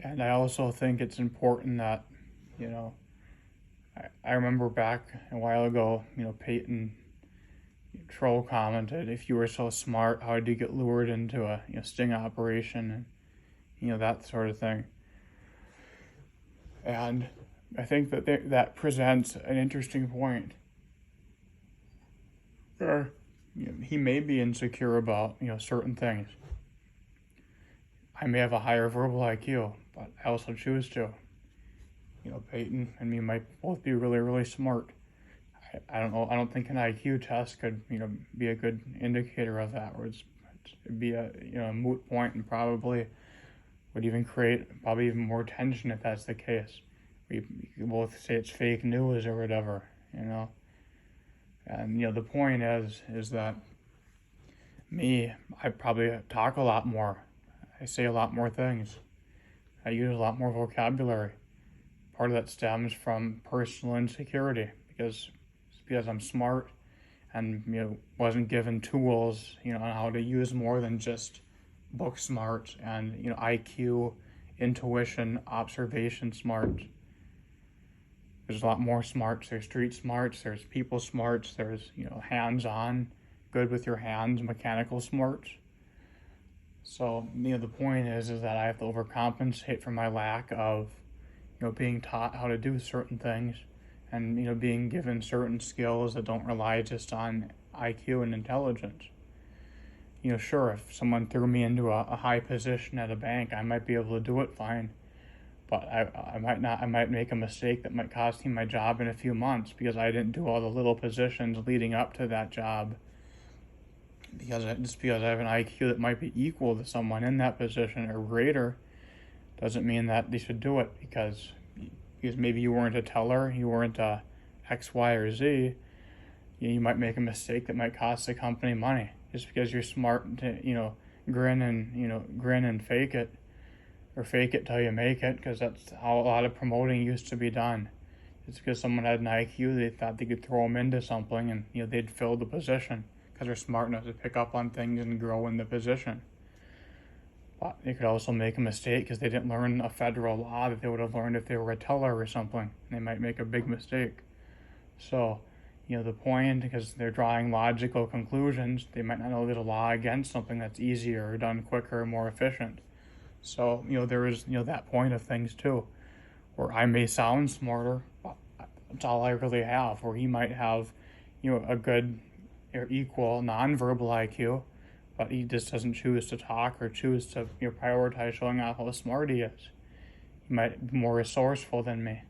And I also think it's important that, you know, I remember back a while ago, Peyton Troll commented, if you were so smart, how did you get lured into a sting operation and, that sort of thing. And I think that presents an interesting point. Where, he may be insecure about, certain things. I may have a higher verbal IQ, but I also choose to. Peyton and me might both be really, really smart. I don't know. I don't think an IQ test could, be a good indicator of that. Or it'd be a, a moot point, and probably would even create probably even more tension if that's the case. We both say it's fake news or whatever, And the point is that I probably talk a lot more. I say a lot more things. I use a lot more vocabulary. Part of that stems from personal insecurity because I'm smart and wasn't given tools on how to use more than just book smart and IQ, intuition, observation smart. There's a lot more smarts. There's street smarts. There's people smarts. There's hands-on, good with your hands, mechanical smarts. So the point is that I have to overcompensate for my lack of being taught how to do certain things and being given certain skills that don't rely just on IQ and intelligence. Sure, if someone threw me into a high position at a bank, I might be able to do it fine. But I might not. I might make a mistake that might cost me my job in a few months because I didn't do all the little positions leading up to that job. Because I have an IQ that might be equal to someone in that position or greater, doesn't mean that they should do it because maybe you weren't a teller, you weren't a X, Y, or Z. You might make a mistake that might cost the company money just because you're smart to grin and fake it. Or fake it till you make it, because that's how a lot of promoting used to be done. It's because someone had an IQ, they thought they could throw them into something and they'd fill the position because they're smart enough to pick up on things and grow in the position. But they could also make a mistake because they didn't learn a federal law that they would have learned if they were a teller or something. They might make a big mistake. So, the point, because they're drawing logical conclusions, they might not know there's a law against something that's easier or done quicker or more efficient. So, there is, that point of things too, where I may sound smarter, but that's all I really have, where he might have, a good or equal nonverbal IQ, but he just doesn't choose to talk or choose to, prioritize showing off how smart he is. He might be more resourceful than me.